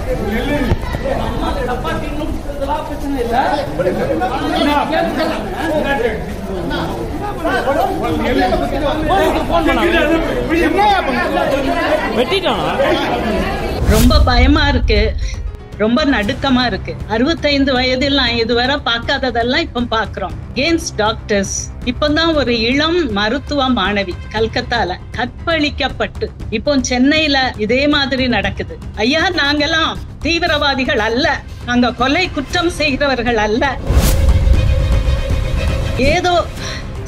ரொம்ப பயமா இருக்கு, ரொம்ப நடுக்கமா இருக்கு. 65 வயதில் நான் இதுவரை பார்க்காததெல்லாம் இப்ப பாக்குறோம். Against doctors. இப்பதான் ஒரு இளம் மருத்துவ மாணவி கல்கத்தால கற்பழிக்கப்பட்டு இப்போ சென்னையில இதே மாதிரி நடக்குது. ஐயா, நாங்கெல்லாம் தீவிரவாதிகள் அல்ல, நாங்க கொலை குற்றம் செய்கிறவர்கள் அல்ல. ஏதோ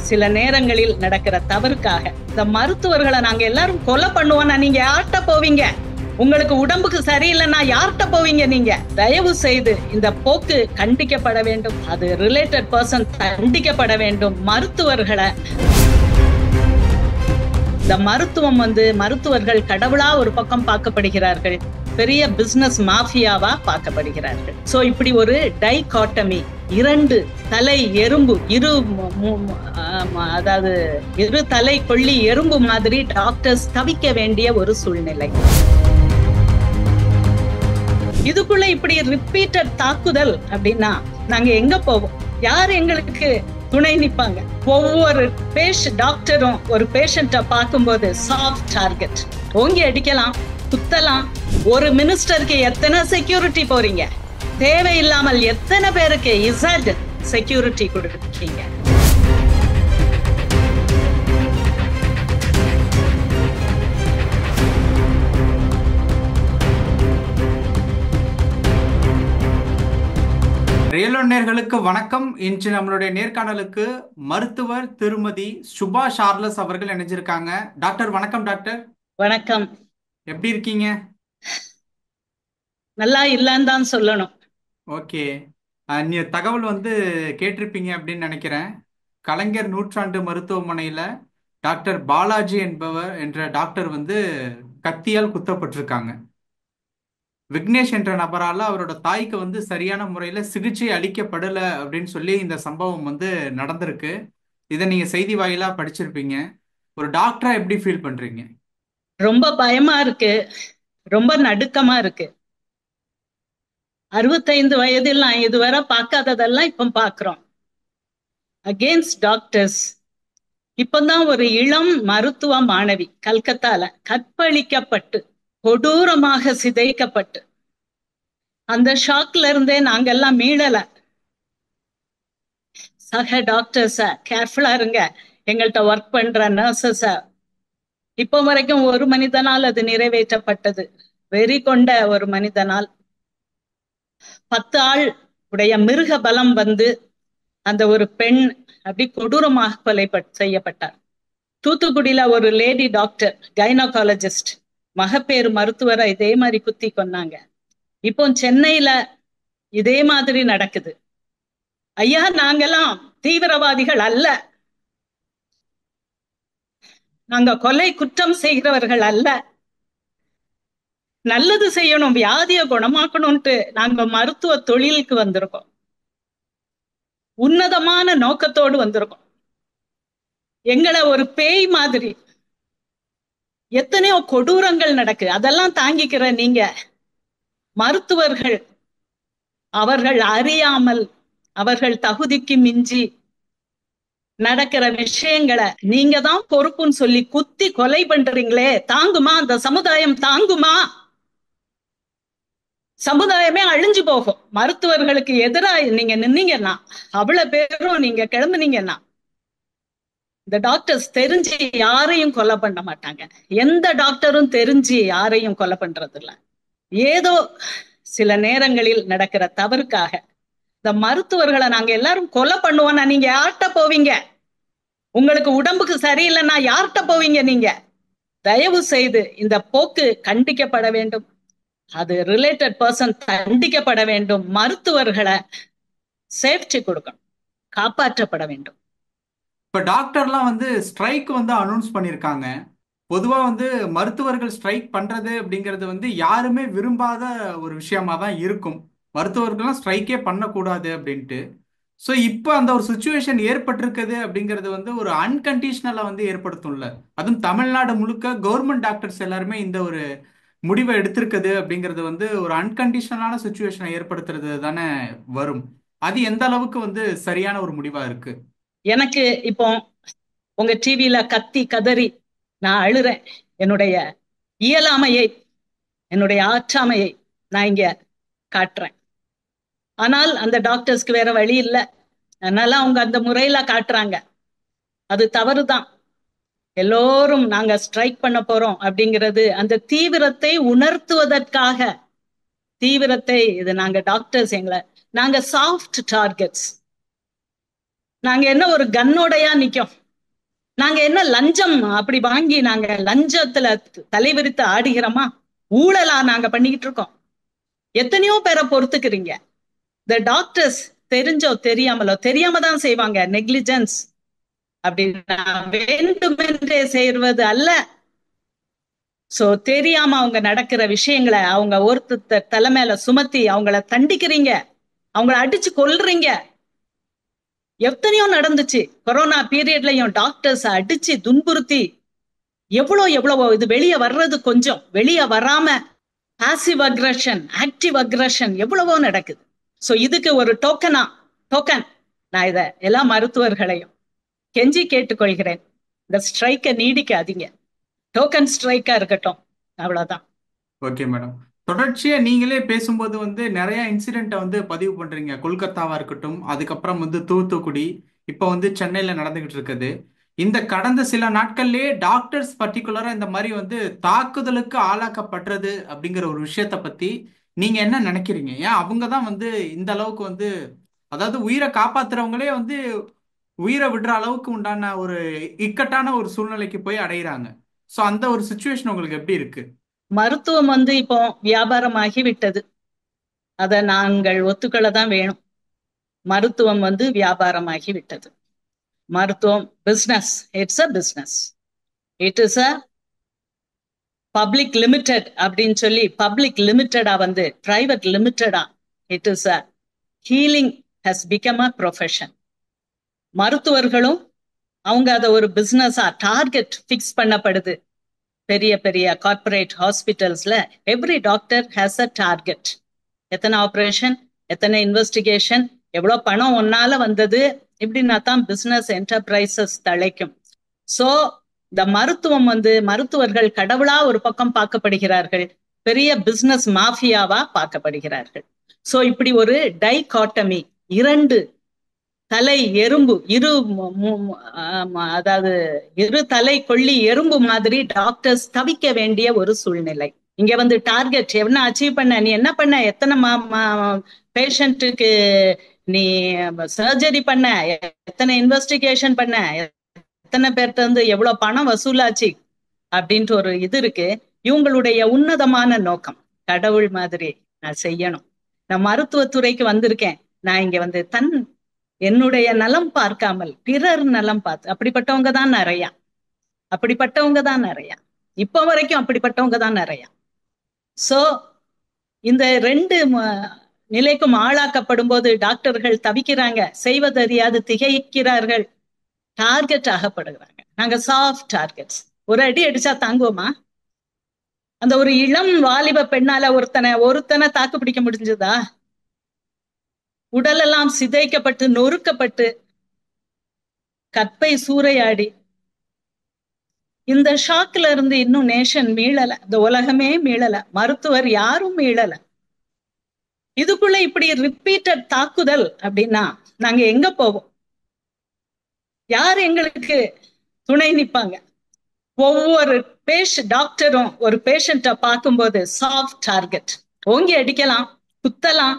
சில நேரங்களில் நடக்கிற தவறுக்காக இந்த மருத்துவர்களை நாங்க எல்லாரும் கொலை பண்ணுவோம்னா நீங்க யார்கிட்ட போவீங்க? உங்களுக்கு உடம்புக்கு சரியில்லைன்னா யார்கிட்ட போவீங்க? நீங்க தயவு செய்து இந்த போக்கு கண்டிக்கப்பட வேண்டும். அது ரிலேட்டட் பர்சன் கண்டிக்கப்பட வேண்டும். மருத்துவர்களை, இந்த மருத்துவம் மருத்துவர்கள் கடவுளா ஒரு பக்கம் பார்க்கப்படுகிறார்கள், பெரிய பிசினஸ் மாஃபியாவா பார்க்கப்படுகிறார்கள். சோ இப்படி ஒரு டைகாட்டமி, இரண்டு தலை எறும்பு, அதாவது இரு தலை கொள்ளி எறும்பு மாதிரி டாக்டர்ஸ் தவிக்க வேண்டிய ஒரு சூழ்நிலை. இதுக்குள்ள இப்படி ரிப்பீட்டட் தாக்குதல் அப்படின்னா நாங்க எங்க போவோம்? யார் எங்களுக்கு துணை நிப்பாங்க? ஒவ்வொரு டாக்டரும் ஒரு பேஷண்ட பார்க்கும்போது சாஃப்ட் டார்கெட் ஓங்கி அடிக்கலாம், குத்தலாம். ஒரு மினிஸ்டருக்கு எத்தனை செக்யூரிட்டி போறீங்க? தேவையில்லாமல் எத்தனை பேருக்கு இசட் செக்யூரிட்டி கொடுக்கீங்க? ரியல் நேயர்களுக்கு வணக்கம். இன்று நம்மளுடைய நேர்காணலுக்கு மருத்துவர் திருமதி சுபா சார்லஸ் அவர்கள் இணைஞ்சிருக்காங்க. டாக்டர் வணக்கம். டாக்டர் வணக்கம். எப்படி இருக்கீங்க? நல்லா இல்லன்னு தான் சொல்லணும். ஓகே, நீ தகவல் கேட்டிருப்பீங்க அப்படின்னு நினைக்கிறேன். கலைஞர் நூற்றாண்டு மருத்துவமனையில டாக்டர் பாலாஜி என்ற டாக்டர் கத்தியால் குத்தப்பட்டிருக்காங்க. விக்னேஷ் என்ற நபரால அவரோட தாய்க்கு சரியான முறையில சிகிச்சை அளிக்கப்படல அப்படின்னு சொல்லி இந்த சம்பவம் நடந்திருக்கு. இதை நீங்க செய்தி வாயிலா படிச்சிருப்பீங்க. ஒரு டாக்டரா எப்படி ஃபீல் பண்றீங்க? ரொம்ப பயமா இருக்கு, ரொம்ப நடுக்கமா இருக்கு. 65 வயதில் நான் இதுவரை பார்க்காததெல்லாம் இப்ப பாக்குறோம். Against doctors. இப்பதான் ஒரு இளம் மருத்துவ மாணவி கல்கத்தால கற்பழிக்கப்பட்டு கொடூரமாக சிதைக்கப்பட்டு, அந்த ஷாக்ல இருந்தே நாங்கெல்லாம் மீளல. சக டாக்டர்ஸ கேர்ஃபுல்லா இருங்க, எங்கள்கிட்ட ஒர்க் பண்ற நர்சஸ. இப்போ வரைக்கும் ஒரு மனிதனால் அது நிறைவேற்றப்பட்டது, வெறி கொண்ட ஒரு மனிதனால். 10 ஆள் உடைய மிருக பலம் அந்த ஒரு பெண் அப்படி கொடூரமாக கொலை செய்யப்பட்டார். தூத்துக்குடியில ஒரு லேடி டாக்டர் கைனகாலஜிஸ்ட் மகப்பேறு மருத்துவரை இதே மாதிரி குத்தி கொன்னாங்க. இப்போ சென்னையில இதே மாதிரி நடக்குது. ஐயா, நாங்கெல்லாம் தீவிரவாதிகள் அல்ல, நாங்க கொலை குற்றம் செய்கிறவர்கள் அல்ல. நல்லது செய்யணும், வியாதியை குணமாக்கணும்ட்டு நாங்க மருத்துவ தொழிலுக்கு வந்திருக்கோம். உன்னதமான நோக்கத்தோடு வந்திருக்கோம். எங்களை ஒரு பேய் மாதிரி எத்தனையோ கொடூரங்கள் நடக்கு, அதெல்லாம் தாங்கிக்கிற நீங்க மருத்துவர்கள், அவர்கள் அறியாமல், அவர்கள் தகுதிக்கு மிஞ்சி நடக்கிற விஷயங்களை நீங்க தான் பொறுப்புன்னு சொல்லி குத்தி கொலை பண்றீங்களே, தாங்குமா? அந்த சமுதாயம் தாங்குமா? சமுதாயமே அழிஞ்சு போகும். மருத்துவர்களுக்கு எதிராக நீங்க நின்னீங்கன்னா, அவ்வளவு பேரும் நீங்க கிளம்புனீங்கன்னா, இந்த டாக்டர்ஸ் தெரிஞ்சு யாரையும் கொலை பண்ண மாட்டாங்க. எந்த டாக்டரும் தெரிஞ்சு யாரையும் கொலை பண்றது இல்ல. ஏதோ சில நேரங்களில் நடக்கிற தவறுக்காக இந்த மருத்துவர்களை நாங்க எல்லாரும் கொலை பண்ணுவோம்னா நீங்க யார்கிட்ட போவீங்க? உங்களுக்கு உடம்புக்கு சரியில்லைன்னா யார்கிட்ட போவீங்க? நீங்க தயவு செய்து இந்த போக்கு கண்டிக்கப்பட வேண்டும். அது ரிலேட்டட் பர்சன் கண்டிக்கப்பட வேண்டும். மருத்துவர்களை சேஃப்டி கொடுக்கணும், காப்பாற்றப்பட வேண்டும். இப்ப டாக்டர்லாம் ஸ்ட்ரைக் அனௌன்ஸ் பண்ணியிருக்காங்க. பொதுவா மருத்துவர்கள் ஸ்ட்ரைக் பண்றது அப்படிங்கிறது யாருமே விரும்பாத ஒரு விஷயமா தான் இருக்கும். மருத்துவர்கள்லாம் ஸ்ட்ரைக்கே பண்ணக்கூடாது அப்படின்ட்டு. ஸோ இப்போ அந்த ஒரு சுச்சுவேஷன் ஏற்பட்டிருக்குது அப்படிங்கிறது ஒரு அன்கண்டிஷனலா ஏற்படுத்தும்ல. அதுவும் தமிழ்நாடு முழுக்க கவர்மெண்ட் டாக்டர்ஸ் எல்லாருமே இந்த ஒரு முடிவை எடுத்திருக்குது அப்படிங்கிறது வந்து ஒரு அன்கண்டிஷனலான சுச்சுவேஷனை ஏற்படுத்துறது தானே வரும். அது எந்த அளவுக்கு வந்து சரியான ஒரு முடிவா இருக்கு? எனக்கு இப்போ உங்க டிவியில கத்தி கதறி நான் அழுறேன். என்னுடைய இயலாமையை, என்னுடைய ஆற்றாமையை நான் இங்க காட்டுறேன். ஆனால் அந்த டாக்டர்ஸ்க்கு வேற வழி இல்லை, அதனால அவங்க அந்த முறையில காட்டுறாங்க. அது தவறுதான். எல்லோரும் நாங்க ஸ்ட்ரைக் பண்ண போறோம் அப்படிங்கிறது அந்த தீவிரத்தை உணர்த்துவதற்காக. தீவிரத்தை இது நாங்க டாக்டர்ஸ் எங்களை நாங்க சாஃப்ட் டார்கெட்ஸ். நாங்க என்ன ஒரு கன்னோடையா நிக்கோம்? நாங்க என்ன லஞ்சம் அப்படி வாங்கி நாங்க லஞ்சத்துல தலைவிரித்து ஆடுகிறோமா? ஊழலா நாங்க பண்ணிக்கிட்டு இருக்கோம்? எத்தனையோ பேரை பொறுத்துக்கிறீங்க. இந்த டாக்டர்ஸ் தெரிஞ்சோ தெரியாமலோ, தெரியாம தான் செய்வாங்க. நெக்லிஜென்ஸ் அப்படின்னா வேண்டுமென்றே செய்வது அல்ல. சோ தெரியாம அவங்க நடக்கிற விஷயங்களை அவங்க ஒருத்தர் தலைமையில சுமத்தி அவங்கள தண்டிக்கிறீங்க, அவங்கள அடிச்சு கொல்றீங்க. எத்தனையோ நடந்துச்சு. கொரோனா பீரியட்லயும் டாக்டர்ஸ் அடிச்சு துன்புறுத்தி எவ்வளவோ இது வெளியே வர்றது கொஞ்சம், வெளியே வராம பாசிவ் அக்ரஷன், ஆக்டிவ் அக்ரஷன் எவ்வளவோ நடக்குது. சோ இதுக்கு ஒரு டோக்கன் நான் இத எல்லா மருத்துவர்களையும் கெஞ்சி கேட்டுக்கொள்கிறேன். இந்த ஸ்ட்ரைக்கை நீடிக்காதீங்க, டோக்கன் ஸ்ட்ரைக்கா இருக்கட்டும், அவ்வளவுதான். Okay madam. தொடர்ச்சியா நீங்களே பேசும்போது வந்து நிறைய இன்சிடென்ட்டை வந்து பதிவு பண்றீங்க. கொல்கத்தாவா இருக்கட்டும், அதுக்கப்புறம் வந்து தூத்துக்குடி, இப்போ வந்து சென்னையில நடந்துகிட்டு இருக்குது. இந்த கடந்த சில நாட்கள்லயே டாக்டர்ஸ் பர்டிகுலரா இந்த மாதிரி வந்து தாக்குதலுக்கு ஆளாக்கப்படுறது அப்படிங்கிற ஒரு விஷயத்த பத்தி நீங்க என்ன நினைக்கிறீங்க? ஏன் அவங்க தான் வந்து இந்த அளவுக்கு வந்து, அதாவது உயிரை காப்பாத்துறவங்களே வந்து உயிரை விடுற அளவுக்கு உண்டான ஒரு இக்கட்டான ஒரு சூழ்நிலைக்கு போய் அடையிறாங்க. ஸோ அந்த ஒரு சுச்சுவேஷன் உங்களுக்கு எப்படி இருக்கு? மருத்துவம் வந்து இப்போ வியாபாரமாகி விட்டது. அதை நாங்கள் ஒத்துக்கொள்ளதான் வேணும். மருத்துவம் வந்து வியாபாரமாகி விட்டது. மருத்துவம் business. It's a business. It is a public limited அப்படின்னு சொல்லி, பப்ளிக் லிமிடெடா வந்து பிரைவேட் லிமிடெடா. It is a healing has become a profession. மருத்துவர்களும் அவங்க அதை ஒரு பிசினஸா டார்கெட் பிக்ஸ் பண்ணப்படுது. பெரிய பெரிய கார்பரேட் ஹாஸ்பிட்டல்ஸ்ல every doctor has a target. எத்தனை ஆபரேஷன், எத்தனை இன்வெஸ்டிகேஷன், எவ்வளவு பணம் ஒன்னால வந்தது, இப்படின்னா தான் பிசினஸ் என்டர்பிரைசஸ் தழைக்கும். சோ இந்த மருத்துவம் வந்து மருத்துவர்கள் கடவுளா ஒரு பக்கம் பார்க்கப்படுகிறார்கள், பெரிய பிசினஸ் மாஃபியாவா பார்க்கப்படுகிறார்கள். சோ இப்படி ஒரு டைகாட்டமி, இரண்டு தலை எறும்பு, அதாவது இரு தலை கொள்ளி எறும்பு மாதிரி டாக்டர்ஸ் தவிக்க வேண்டிய ஒரு சூழ்நிலை. இங்க வந்து டார்கெட் என்ன அச்சீவ் பண்ண, நீ என்ன பண்ண, எத்தனை பேஷண்ட்டுக்கு நீ சர்ஜரி பண்ண, எத்தனை இன்வெஸ்டிகேஷன் பண்ண, எத்தனை பேர்ட்ட வந்து எவ்வளவு பணம் வசூலாச்சு அப்படின்ட்டு ஒரு இது இருக்கு. இவங்களுடைய உன்னதமான நோக்கம் கடவுள் மாதிரி நான் செய்யணும். நான் மருத்துவத்துறைக்கு வந்திருக்கேன். நான் இங்க வந்து என்னுடைய நலம் பார்க்காமல் பிறர் நலம் பார்த்து, அப்படிப்பட்டவங்க தான் நிறையா. அப்படிப்பட்டவங்க தான் நிறையா. இப்போ வரைக்கும் அப்படிப்பட்டவங்க தான் நிறையா. சோ இந்த ரெண்டு நிலைக்கும் ஆளாக்கப்படும் போது டாக்டர்கள் தவிக்கிறாங்க, செய்வதறியாது திகைக்கிறார்கள், டார்கெட் ஆகப்படுகிறாங்க. நாங்க சாஃப்ட் டார்கெட்ஸ். ஒரு அடி அடிச்சா தாங்குவோமா? அந்த ஒரு இளம் வாலிப பெண்ணால ஒருத்தனை தாக்கு பிடிக்க முடிஞ்சதா? உடலெல்லாம் சிதைக்கப்பட்டு நொறுக்கப்பட்டு கற்பை சூறையாடி, இந்த ஷாக்ல இருந்து இன்னும் நேஷன் மீளல, இந்த உலகமே மீளல, மருத்துவர் யாரும் மீளல. இதுக்குள்ள இப்படி ரிப்பீட்டட் தாக்குதல் அப்படின்னா நாங்க எங்க போவோம்? யார் எங்களுக்கு துணை நிப்பாங்க? ஒவ்வொரு டாக்டரும் ஒரு பேஷண்ட்டை பார்க்கும்போது சாஃப்ட் டார்கெட். ஓங்கி அடிக்கலாம், குத்தலாம்,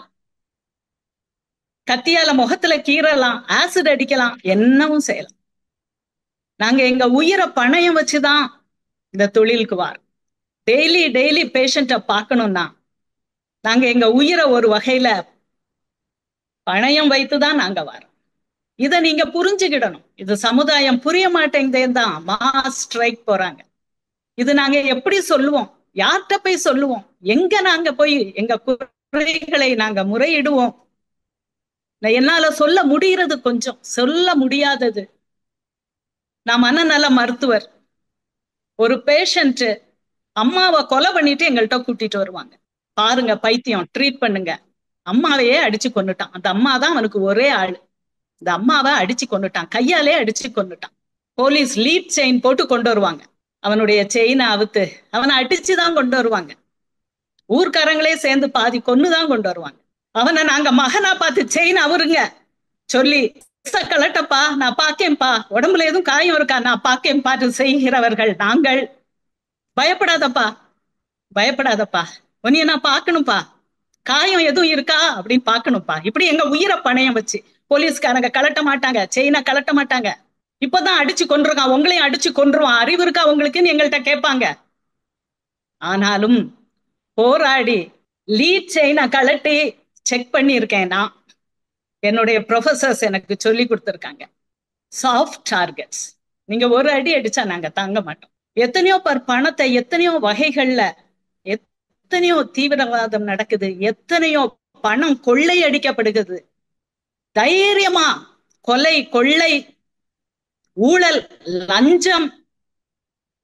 கத்தியால முகத்துல கீறலாம், ஆசிட் அடிக்கலாம், என்னவும் செய்யலாம். நாங்க எங்க உயிரை பணயம் வச்சுதான் இந்த தொழிலுக்கு வரோம். டெய்லி பேஷண்ட்டை பார்க்கணும்னா நாங்க எங்க உயிரை ஒரு வகையில பணயம் வைத்துதான் நாங்க வரோம். இதை நீங்க புரிஞ்சுக்கிடணும். இது சமுதாயம் புரிய மாட்டேங்குதேதான் மாஸ் ஸ்ட்ரைக் போறாங்க. இது நாங்க எப்படி சொல்லுவோம்? யார்கிட்ட போய் சொல்லுவோம்? எங்க நாங்க போய் எங்க குறைகளை நாங்க முறையிடுவோம்? என்னால சொல்ல முடிகிறது, கொஞ்சம் சொல்ல முடியாதது. நான் மனநல மருத்துவர். ஒரு பேஷண்ட் அம்மாவை கொலை பண்ணிட்டு எங்கள்கிட்ட கூட்டிட்டு வருவாங்க. பாருங்க பைத்தியம், ட்ரீட் பண்ணுங்க. அம்மாவையே அடிச்சு கொன்னுட்டான். அந்த அம்மா தான் அவனுக்கு ஒரே ஆளு. இந்த அம்மாவை அடிச்சு கொன்னுட்டான், கையாலே அடிச்சு கொன்னுட்டான். போலீஸ் லீட் செயின் போட்டு கொண்டு வருவாங்க. அவனுடைய செயினை அவுத்து அவனை அடிச்சுதான் கொண்டு வருவாங்க. ஊர்க்காரங்களே சேர்ந்து பாதி கொன்னுதான் கொண்டு வருவாங்க. அவனை நாங்க மகனா பார்த்து செயின் அவருங்க சொல்லி, கலட்டப்பா நான் பாக்கேன்பா, உடம்புல எதுவும் காயம் இருக்கா நான் பாக்கேன் பாட்டு செய்கிறவர்கள் நாங்கள். பயப்படாதப்பா பயப்படாதப்பா, உன்னைய நான் பாக்கணும்ப்பா, காயம் எதுவும் இருக்கா அப்படின்னு பாக்கணும்ப்பா. இப்படி எங்க உயிரை பணையம் வச்சு போலீஸ்காரங்க கலட்ட மாட்டாங்க, செயினை கலட்ட மாட்டாங்க. இப்பதான் அடிச்சு கொன்றுருக்கான், உங்களையும் அடிச்சு கொன்றுவான், அறிவு இருக்கா உங்களுக்குன்னு எங்கள்கிட்ட கேட்பாங்க. ஆனாலும் போராடி லீட் செயினை கலட்டி செக் பண்ணி இருக்கேன். நான் என்னுடைய ப்ரொஃபசர்ஸ் எனக்கு சொல்லி கொடுத்துருக்காங்க. சாஃப்ட் டார்கெட்ஸ், நீங்க ஒரு அடி அடிச்சா நாங்க தாங்க மாட்டோம். எத்தனையோ பணத்தை எத்தனையோ வகைகள்ல எத்தனையோ தீவிரவாதம் நடக்குது, எத்தனையோ பணம் கொள்ளை அடிக்கப்படுகிறது. தைரியமா கொலை, கொள்ளை, ஊழல், லஞ்சம்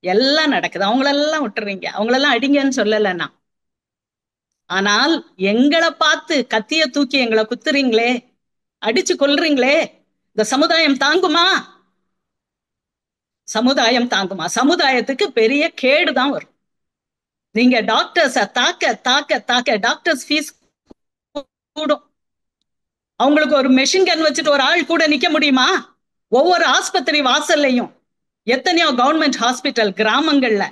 எல்லாம் நடக்குது. அவங்களெல்லாம் விட்டுறீங்க, அவங்களெல்லாம் அடிங்கன்னு சொல்லலைன்னா. ஆனால் எங்களை பார்த்து கத்திய தூக்கி எங்களை குத்துறீங்களே, அடிச்சு கொல்றீங்களே, இந்த சமுதாயம் தாங்குமா? சமுதாயம் தாங்குமா? சமுதாயத்துக்கு பெரிய கேடுதான் வரும். நீங்க டாக்டர்ஸ தாக்க தாக்க தாக்க டாக்டர்ஸ் ஃபீஸ் கூடும். அவங்களுக்கு ஒரு மெஷின் கன் வச்சுட்டு ஒரு ஆள் கூட நிக்க முடியுமா? ஒவ்வொரு ஆஸ்பத்திரி வாசல்லையும் எத்தனையோ கவர்மெண்ட் ஹாஸ்பிட்டல் கிராமங்கள்ல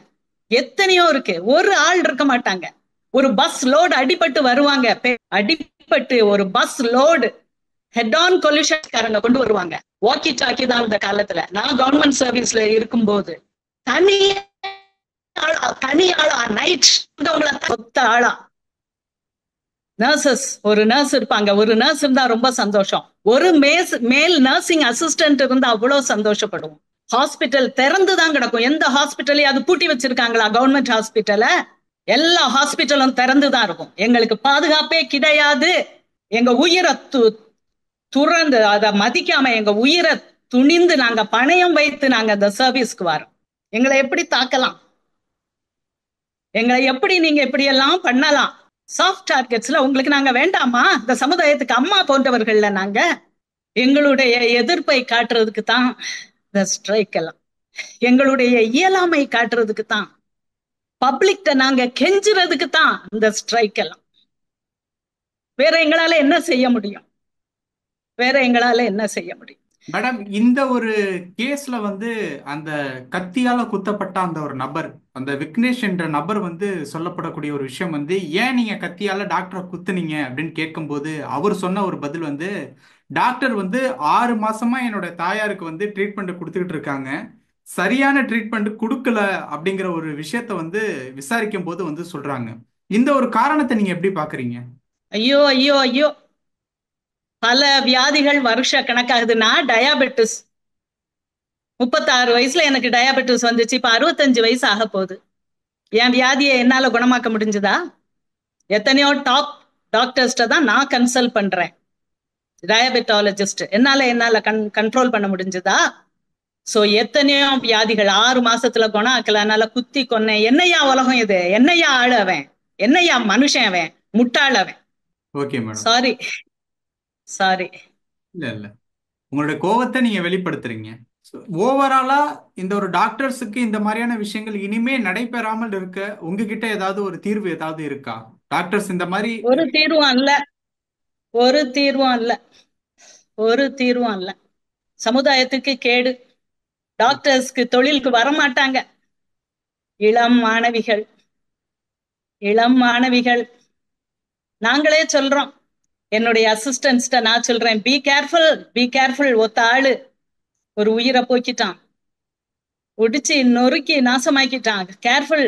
எத்தனையோ இருக்கு, ஒரு ஆள் இருக்க மாட்டாங்க. ஒரு பஸ் லோடு அடிபட்டு வருவாங்க, அடிபட்டு ஒரு பஸ் லோடு ஹெட் ஆன் கொலிஷன்காரங்க கொண்டு வருவாங்க. வாக்கி டாக்கி தான் இந்த காலத்துல. நான் கவர்மெண்ட் சர்வீஸ்ல இருக்கும்போது தனி ஆளா நைட் ஒத்த ஆளா நர்சஸ், ஒரு நர்ஸ் இருப்பாங்க. ஒரு நர்ஸ் இருந்தா ரொம்ப சந்தோஷம். ஒரு மேல் நர்சிங் அசிஸ்டன்ட் இருந்தா அவ்வளவு சந்தோஷப்படுவோம். ஹாஸ்பிட்டல் திறந்துதான் கிடக்கும். எந்த ஹாஸ்பிட்டலையும் அது பூட்டி வச்சிருக்காங்களா? கவர்மெண்ட் ஹாஸ்பிட்டல எல்லா ஹாஸ்பிட்டலும் திறந்துதான் இருக்கும். எங்களுக்கு பாதுகாப்பே கிடையாது. எங்க உயிரை துறந்து அதை மதிக்காம எங்க உயிரை துணிந்து நாங்க பணயம் வைத்து நாங்க அந்த சர்வீஸ்க்கு வரோம். எங்களை எப்படி தாக்கலாம்? எங்களை எப்படி நீங்க இப்படி எல்லாம் பண்ணலாம்? சாஃப்ட் டார்கெட்ஸ்ல உங்களுக்கு நாங்க வேண்டாமா? இந்த சமுதாயத்துக்கு அம்மா போன்றவர்கள்ல நாங்க. எங்களுடைய எதிர்ப்பை காட்டுறதுக்கு தான் இந்த ஸ்ட்ரைக் எல்லாம், எங்களுடைய இயலாமை காட்டுறதுக்கு தான், பப்ளிக்ட நாங்க கெஞ்சுறதுக்கு தான் இந்த ஸ்ட்ரைக் எல்லாம். வேற எங்களால என்ன செய்ய முடியும்? வேற எங்களால என்ன செய்ய முடியும்? மேடம், இந்த ஒரு கேஸ்ல வந்து அந்த கத்தியால குத்தப்பட்ட அந்த ஒரு நபர், அந்த விக்னேஷ் என்ற நபர் வந்து சொல்லப்படக்கூடிய ஒரு விஷயம் வந்து, ஏன் நீங்க கத்தியால டாக்டரை குத்துனீங்க அப்படின்னு கேட்கும்போது அவர் சொன்ன ஒரு பதில் வந்து, டாக்டர் வந்து 6 மாசமா என்னோட தாயாருக்கு வந்து ட்ரீட்மெண்ட் கொடுத்துக்கிட்டு இருக்காங்க, சரியான ட்ரீட்மெண்ட் கொடுக்கல அப்படிங்கிற ஒரு விஷயத்த வந்து விசாரிக்கும் போது வந்து சொல்றாங்க. இந்த ஒரு காரணத்தை நீங்க எப்படி பாக்குறீங்க? ஐயோ ஐயோ ஐயோ, பல வியாதிகள் வருஷ கணக்காகுது. நான் டயாபெட்டிஸ், 36 வயசுல எனக்கு டயாபெட்டிஸ் வந்துச்சு. இப்ப 65 வயசு ஆக போகுது. என் வியாதியை என்னால குணமாக்க முடிஞ்சுதா? எத்தனையோ டாப் டாக்டர்ஸ்ட தான் நான் கன்சல்ட் பண்றேன், டயபெட்டாலஜிஸ்ட். என்னால கண்ட்ரோல் பண்ண முடிஞ்சுதா? சோ எத்தனையோ வியாதிகள் 6 மாசத்துல குணம் ஆக்கல. அதனால குத்தி கொன்னேன். என்னையா உலகம் இது? என்னையா ஆளு அவன்? என்னையா மனுஷன் அவன்? முட்டாள் அவன். Okay madam. Sorry sorry. இல்ல இல்ல, உங்களுடைய கோவத்தை நீங்க வெளிப்படுத்துறீங்க. ஓவராலா இந்த ஒரு டாக்டர்ஸுக்கு இந்த மாதிரியான விஷயங்கள் இனிமே நடைபெறாமல் இருக்க உங்ககிட்ட ஏதாவது ஒரு தீர்வு ஏதாவது இருக்கா? டாக்டர்ஸ் இந்த மாதிரி ஒரு தீர்வும் அல்ல, ஒரு தீர்வும் அல்ல, ஒரு தீர்வும் அல்ல. சமுதாயத்துக்கு கேடு. டாக்டர்ஸ்க்கு தொழிலுக்கு வரமாட்டாங்க. இளம் மாணவிகள், இளம் மாணவிகள். நாங்களே சொல்றோம், என்னுடைய அசிஸ்டன்ஸ்ட நான் சொல்றேன், பி கேர்ஃபுல், பி கேர்ஃபுல். ஒத்த ஆளு ஒரு உயிரை போக்கிட்டான், ஒடிச்சு நொறுக்கி நாசமாக்கிட்டான். கேர்ஃபுல்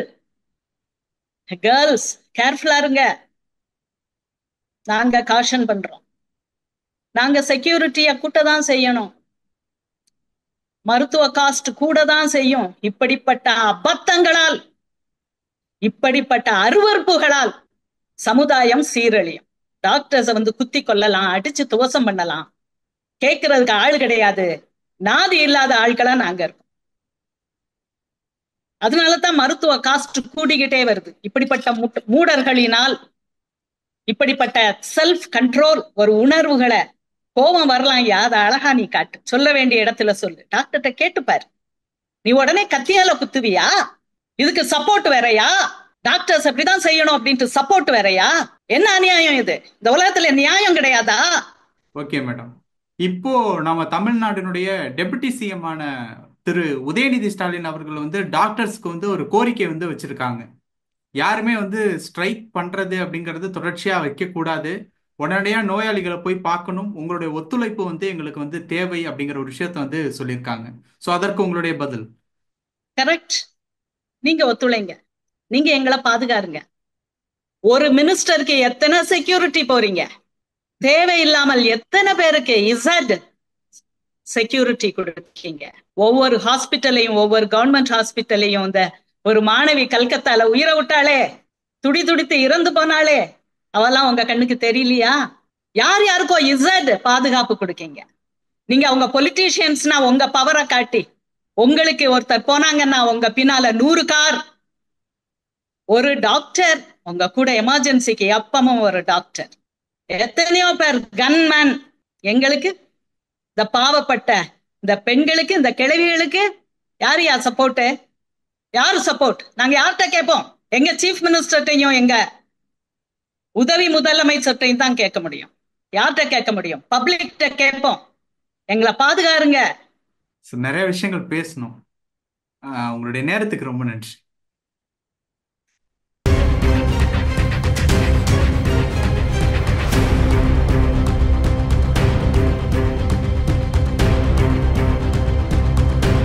கேர்ள்ஸ், கேர்ஃபுல்லா இருங்க. நாங்க காஷன் பண்றோம். நாங்க செக்யூரிட்டிய கூட்டதான் செய்யணும், மருத்துவ காஸ்ட் கூட தான் செய்யும். இப்படிப்பட்ட அபத்தங்களால், இப்படிப்பட்ட அருவறுப்புகளால் சமுதாயம் சீரழியும். டாக்டர்ஸ வந்து குத்தி கொள்ளலாம், அடிச்சு துவசம் பண்ணலாம், கேட்கறதுக்கு ஆள் கிடையாது. நாதி இல்லாத ஆட்களா நாங்க இருக்கோம். அதனாலதான் மருத்துவ காஸ்ட் கூடிக்கிட்டே வருது. இப்படிப்பட்ட மூடர்களினால், இப்படிப்பட்ட செல்ஃப் கண்ட்ரோல், ஒரு உணர்வுகளை, கோபம் வரலாம், அதை அழகா நீ காட்டு, சொல்ல வேண்டிய இடத்துல சொல்லு, டாக்டர்கிட்ட கேட்டுப்பாரு. நீ உடனே கத்தியால குத்துவியா? இதுக்கு சப்போர்ட் வேறையா? டாக்டர்ஸ் அப்படிதான் செய்யணும் அப்படின்ட்டு சப்போர்ட் வேறையா? என்ன அநியாயம் இது? இந்த உலகத்துல நியாயம் கிடையாதா? Okay madam. இப்போ நம்ம தமிழ்நாட்டினுடைய டெபுட்டி சிஎம் ஆன திரு உதயநிதி ஸ்டாலின் அவர்கள் வந்து டாக்டர்ஸ்க்கு வந்து ஒரு கோரிக்கை வந்து வச்சிருக்காங்க. யாருமே வந்து ஸ்ட்ரைக் பண்றது அப்படிங்கிறது தொடர்ச்சியா வைக்க கூடாது. உடனடியா நோயாளிகளை போய் பார்க்கணும். உங்களுடைய ஒத்துழைப்பு வந்து எங்களுக்கு வந்து தேவை அப்படிங்கிற ஒரு விஷயத்த வந்து சொல்லியிருக்காங்க. ஸோ அதற்கு உங்களுடைய பதில்? கரெக்ட். நீங்க ஒத்துழைங்க, நீங்க எங்களை பாதுகாருங்க. ஒரு மினிஸ்டருக்கு எத்தனை செக்யூரிட்டி போறீங்க? தேவையில்லாமல் எத்தனை பேருக்கு இசட் செக்யூரிட்டி கொடுக்கீங்க? ஒவ்வொரு ஹாஸ்பிட்டலையும், ஒவ்வொரு கவர்மெண்ட் ஹாஸ்பிட்டலையும், இந்த ஒரு மாணவி கல்கத்தால உயிரை விட்டாளே, துடி துடித்து இறந்து போனாலே, அவெல்லாம் உங்க கண்ணுக்கு தெரியலையா? யார் யாருக்கோ இசட் பாதுகாப்பு கொடுக்கீங்க. நீங்க அவங்க பொலிட்டீஷியன்ஸ்னா உங்க பவரை காட்டி, உங்களுக்கு ஒருத்தர் போனாங்கன்னா உங்க பின்னால 100 கார். ஒரு டாக்டர் உங்க கூட எமர்ஜென்சிக்கு எப்பவும் ஒரு டாக்டர். எத்தனையோ பேர் கன்மேன். எங்களுக்கு, இந்த பாவப்பட்ட இந்த பெண்களுக்கு, இந்த கிழவிகளுக்கு யார் யார் சப்போர்ட்? யாரு சப்போர்ட்? நாங்க யார்கிட்ட கேட்போம்? எங்க சீஃப் மினிஸ்டர்ட்டையும் எங்க உதவி முதலமைச்சர்ட்டையும் தான் கேட்க முடியும். யார்கிட்ட கேட்க முடியும்? பப்ளிக்கிட்ட கேட்போம். எங்களை பாதுகாருங்க. நிறைய விஷயங்கள் பேசணும். உங்களுடைய நேரத்துக்கு ரொம்ப நன்றி.